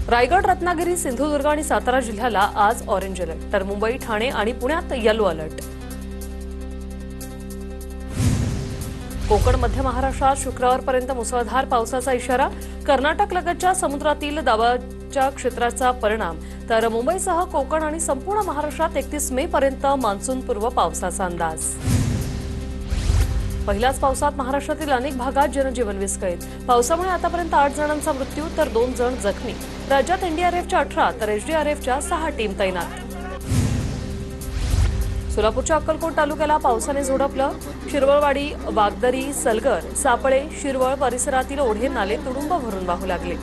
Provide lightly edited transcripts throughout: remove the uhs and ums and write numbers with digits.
रायगड, रत्नागिरी, सिंधुदुर्ग आणि सातारा जिल्ह्याला आज ऑरेंज अलर्ट, तर मुंबई, ठाणे आणि पुण्यात येलो अलर्ट. कोकण, मध्य महाराष्ट्रात शुक्रवारपर्यंत मुसळधार पावसाचा इशारा. कर्नाटक लगतच्या समुद्रातील दाबाच्या क्षेत्राचा परिणाम, तर मुंबईसह कोकण आणि संपूर्ण महाराष्ट्रात 31 मे पर्यंत मान्सूनपूर्व पावसाचा अंदाज. पहिल्याच पावसात महाराष्ट्रातील अनेक भागात जनजीवन विस्कळीत. पावसामुळे आतापर्यंत 8 जणांचा मृत्यू तर 2 जण जखमी. राज्यात एनडीआरएफच्या 18 तर एसडीआरएफच्या 6 टीम तैनात. सोलापूरच्या अक्कलकोट तालुक्याला पावसाने झोडपलं. शिरवळवाडी, वागदरी, सलगर, सापळे, शिरवळ परिसरातील ओढे नाले तुडुंब भरून वाहू लागले.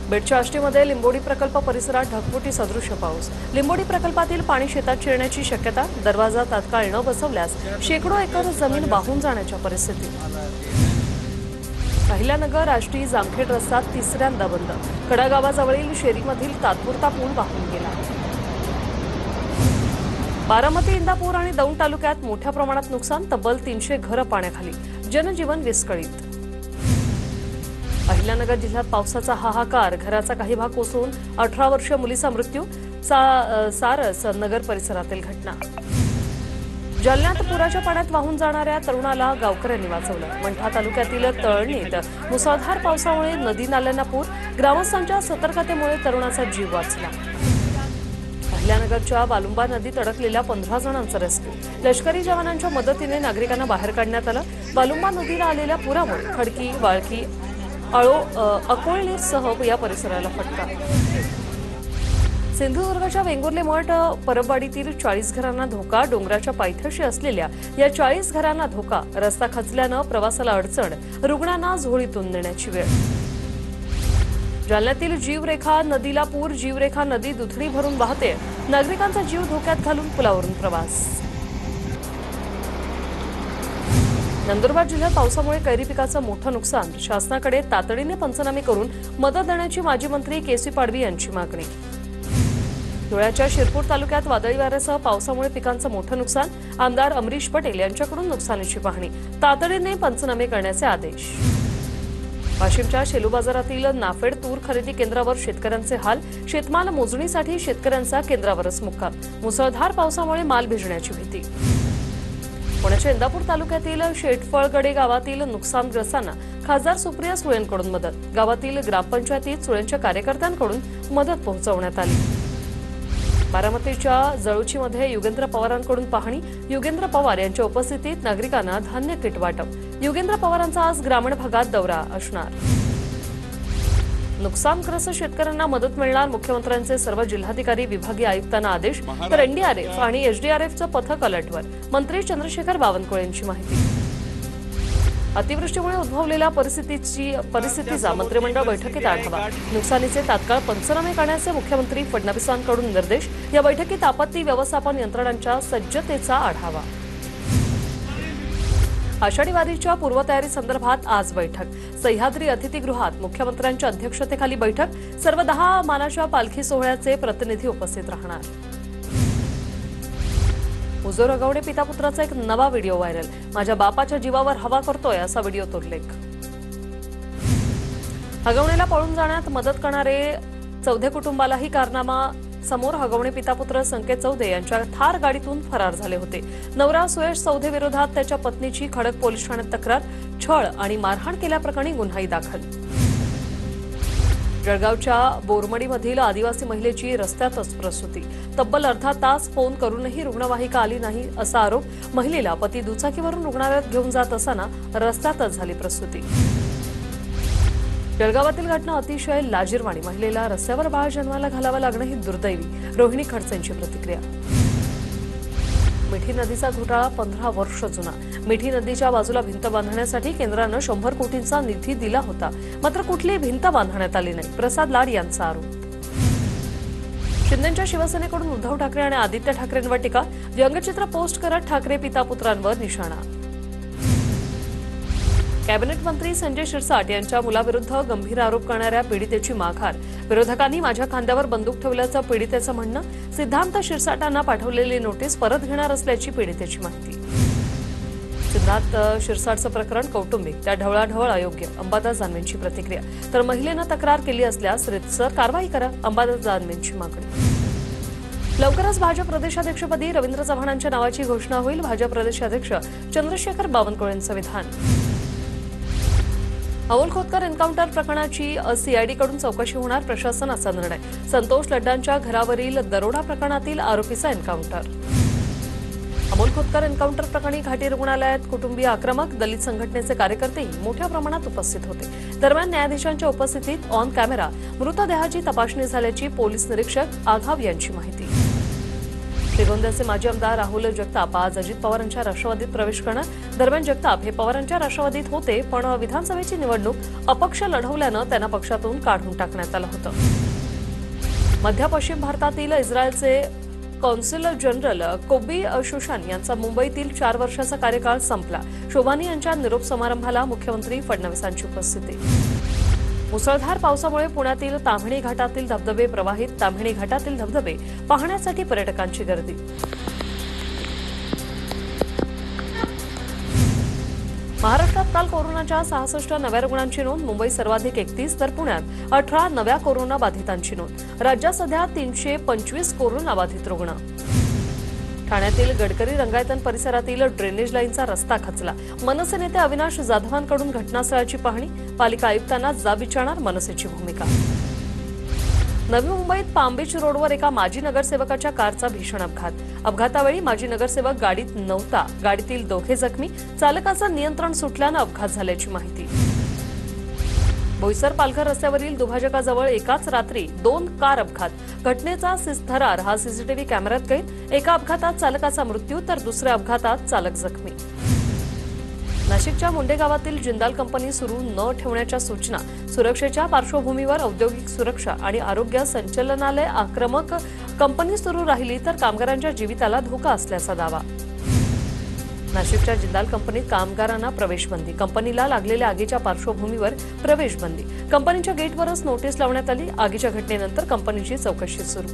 बेटच्या आष्टीमध्ये लिंबोडी प्रकल्प परिसरात ढगफुटी सदृश्य पाऊस. लिंबोडी प्रकल्पातील पाणी शेतात शिरण्याची शक्यता. दरवाजा तात्काळ न बसवल्यास शेकडो एकर जमीन वाहून जाण्याच्या परिस्थितीत. अहिल्यानगर आष्टी जामखेड रस्ता तिसऱ्यांदा बंद. कडा गावाजवळील शेरीमधील तात्पुरता पूल वाहून गेला. बारामती, इंदापूर आणि दौंड तालुक्यात मोठ्या प्रमाणात नुकसान. तब्बल 300 घरं पाण्याखाली. जनजीवन विस्कळीत. अहिल्यानगर जिल्ह्यात पावसाचा हाहाकार. घराचा काही भाग कोसळून 18 वर्षीय मुलीचा मृत्यू. सारस नगर परिसरातील घटना. जालन्यात पुराच्या पाण्यात वाहून जाणाऱ्या तरुणाला गावकऱ्यांनी वाचवलं. मंठा तालुक्यातील तळणीत मुसळधार पावसामुळे नदी नाल्यांना पूर. ग्रामस्थांच्या सतर्कतेमुळे तरुणाचा जीव वाचला. अहिल्यानगरच्या वालुंबा नदीत अडकलेल्या 15 जणांचा रेस्क्यू. लष्करी जवानांच्या मदतीने नागरिकांना बाहेर काढण्यात आलं. वालुंबा नदीला आलेल्या पुरामुळे खडकी, वाळकी, अकोळनेरसह या परिसराला फटका. सिंधुदुर्गच्या वेंगुर्ले मठ परबवाडीतील 40 घरांना धोका. डोंगराच्या पायथ्याशी असलेल्या या 40 घरांना धोका. रस्ता खचल्यानं प्रवासाला अडचण. रुग्णांना झोळीतून नेण्याची वेळ. जालन्यातील जीवरेखा नदीला पूर. जीवरेखा नदी दुथडी भरून वाहते. नागरिकांचा जीव धोक्यात घालून पुलावरून प्रवास. नंदुरबार जिल्ह्यात पावसामुळे कैरी पिकाचं मोठं नुकसान. शासनाकडे तातडीने पंचनामे करून मदत देण्याची माजी मंत्री केसी पाडवी यांची मागणी. धुळ्याच्या शिरपूर तालुक्यात वादळी वाऱ्यासह पावसामुळे पिकांचं मोठं नुकसान. आमदार अमरीश पटेल यांच्याकडून नुकसानीची पाहणी. तातडीने पंचनामे करण्याचे आदेश. वाशिमच्या शेलू बाजारातील नाफेड तूर खरेदी केंद्रावर शेतकऱ्यांचे हाल. शेतमाल मोजणीसाठी शेतकऱ्यांचा केंद्रावरच मुक्काम. मुसळधार पावसामुळे माल भिजण्याची भीती. पुण्याच्या इंदापूर तालुक्यातील शेटफळगडे गावातील नुकसानग्रस्तांना खासदार सुप्रिया सुळेंकडून मदत. गावातील ग्रामपंचायतीत सुळेंच्या कार्यकर्त्यांकडून मदत पोहोचवण्यात आली. बारामतीच्या जळुचीमध्ये युगेंद्र पवारांकडून पाहणी. युगेंद्र पवार यांच्या उपस्थितीत नागरिकांना धान्य किट वाटप. युगेंद्र पवारांचा आज ग्रामीण भागात दौरा असणार. नुकसानग्रस्त शेतकऱ्यांना मदत मिळणार. मुख्यमंत्र्यांचे सर्व जिल्हाधिकारी, विभागीय आयुक्तांना आदेश. तर एनडीआरएफ आणि एसडीआरएफचं पथक अलर्टवर. मंत्री चंद्रशेखर बावनकुळे यांची माहिती. अतिवृष्टीमुळे उद्भवलेल्या परिस्थितीचा मंत्रिमंडळ बैठकीत आढावा. नुकसानीचे तात्काळ पंचनामे करण्याचे मुख्यमंत्री फडणवीसांकडून निर्देश. या बैठकीत आपत्ती व्यवस्थापन यंत्रणांच्या सज्जतेचा आढावा. आषाढी वारीच्या पूर्वतयारी संदर्भात आज बैठक. सह्याद्री अतिथीगृहात मुख्यमंत्र्यांच्या अध्यक्षतेखाली बैठक. सर्व 10 मानाच्या पालखी सोहळ्याचे प्रतिनिधी उपस्थित राहणार. उजो रगवणे पिता पुत्राचा एक नवा व्हिडिओ व्हायरल. माझ्या बापाच्या जीवावर हवा करतोय असा व्हिडिओत उल्लेख. हगवणेला पळून जाण्यात मदत करणारे चौधे कुटुंबालाही कारनामा समोर. हगवणे पिता पुत्र संकेत चौधे यांच्या थार गाडीतून फरार झाले होते. नवरा सुयश चौधे विरोधात त्याच्या पत्नीची खडक पोलीस ठाण्यात तक्रार. छळ आणि मारहाण केल्याप्रकरणी गुन्हाही दाखल. जळगावच्या बोरमडीमधील आदिवासी महिलेची रस्त्यातच प्रसूती. तब्बल अर्धा तास फोन करूनही रुग्णवाहिका आली नाही असा आरोप. महिलेला पती दुचाकीवरून रुग्णालयात घेऊन जात असताना रस्त्यातच झाली प्रसूती. जळगावातील घटना अतिशय लाजिरवाणी. महिलेला रस्त्यावर बाळ जन्माला घालावं लागणं ही दुर्दैवी. रोहिणी खडसेंची प्रतिक्रिया. मिठी नदीचा घोटाळा 15 वर्ष जुना. मिठी नदीच्या बाजूला भिंत बांधण्यासाठी केंद्रानं 100 कोटींचा निधी दिला होता. मात्र कुठलीही भिंत बांधण्यात आली नाही. प्रसाद लाड यांचा आरोप. शिंदेच्या शिवसेनेकडून उद्धव ठाकरे आणि आदित्य ठाकरेंवर टीका. व्यंगचित्र पोस्ट करत ठाकरे पिता पुत्रांवर निशाणा. कॅबिनेट मंत्री संजय शिरसाट यांच्या मुलाविरुद्ध गंभीर आरोप करणाऱ्या पीडितेची माघार. विरोधकांनी माझ्या खांद्यावर बंदूक ठेवल्याचं पीडितेचं म्हणणं. सिद्धांत शिरसाटांना पाठवलेली नोटीस परत घेणार असल्याची पीडितेची माहिती. अंबरनाथ शिरसाटचं प्रकरण कौटुंबिक, त्या ढवळाढवळ अयोग्य, अंबादास दानवेंची प्रतिक्रिया. तर महिलेनं तक्रार केली असल्यास रीतसर कारवाई करा, अंबादास दानवेंची मागणी. लवकरच भाजप प्रदेशाध्यक्षपदी रवींद्र चव्हाणांच्या नावाची घोषणा होईल, भाजप प्रदेशाध्यक्ष चंद्रशेखर बावनकुळेंचं विधान. अमोल खोतकर एन्काउंटर प्रकरणाची सीआयडीकडून चौकशी होणार, प्रशासनाचा निर्णय. संतोष लड्डांच्या घरावरील दरोडा प्रकरणातील आरोपीचा एन्काउंटर. अमोल खोतकर एन्काउंटर प्रकरणी घाटी रुग्णालयात कुटुंबीय आक्रमक, दलित संघटनेचे कार्यकर्तेही मोठ्या प्रमाणात उपस्थित होते. दरम्यान न्यायाधीशांच्या उपस्थितीत ऑन कॅमेरा मृतदेहाची तपासणी झाल्याची पोलीस निरीक्षक आघाव यांची माहिती. श्रीगोंद्याचे माजी आमदार राहुल जगताप आज अजित पवारांच्या राष्ट्रवादीत प्रवेश करणार. दरम्यान जगताप हे पवारांच्या राष्ट्रवादीत होते, पण विधानसभेची निवडणूक अपक्ष लढवल्यानं त्यांना पक्षातून काढून टाकण्यात आलं होतं. मध्य पश्चिम भारतातील इस्रायलचे कौन्सिल जनरल कोबी शुशान यांचा मुंबईतील 4 वर्षाचा कार्यकाळ संपला. शोभानी यांच्या निरोप समारंभाला मुख्यमंत्री फडणवीसांची उपस्थिती. मुसळधार पावसामुळे पुण्यातील ताम्हिणी घाटातील धबधबे प्रवाहित, ताम्हिणी घाटातील धबधबे पाहण्यासाठी पर्यटकांची गर्दी. महाराष्ट्रात काल कोरोनाच्या 66 नव्या रुग्णांची नोंद, मुंबईत सर्वाधिक 31 तर पुण्यात 18 नव्या कोरोना बाधितांची नोंद. राज्यात सध्या 325 कोरोना बाधित रुग्ण. ठाण्यातील गडकरी रंगायतन परिसरातील ड्रेनेज लाईनचा रस्ता खचला. मनसे नेते अविनाश जाधवांकडून घटनास्थळाची पाहणी, पालिका आयुक्तांना जाब विचारणार मनसेची भूमिका. नवी मुंबईत पामबीच रोडवर एका माजी नगरसेवकाच्या कारचा भीषण अपघात. अपघातावेळी माजी नगरसेवक गाडीत नव्हता, गाडीतील दोघे जखमी, चालकाचं नियंत्रण सुटल्यानं अपघात झाल्याची माहिती. बोईसर पालघर रस्त्यावरील दुभाजकाजवळ एकाच रात्री 2 कार अपघात. घटनेचा थरार हा सीसीटीव्ही कॅमेऱ्यात कैद. एका अपघातात चालकाचा मृत्यू तर दुसऱ्या अपघातात चालक जखमी. नाशिकच्या मुंडे गावातील जिंदाल कंपनी सुरू न ठेवण्याच्या सूचना. सुरक्षेच्या पार्श्वभूमीवर औद्योगिक सुरक्षा आणि आरोग्य संचालनालय आक्रमक. कंपनी सुरू राहिली तर कामगारांच्या जीविताला धोका असल्याचा दावा. नाशिकच्या जिंदाल कंपनीत कामगारांना प्रवेशबंदी. कंपनीला लागलेल्या आगीच्या पार्श्वभूमीवर प्रवेशबंदी. कंपनीच्या गेटवरच नोटीस लावण्यात आली. आगीच्या घटनेनंतर कंपनीची चौकशी सुरू.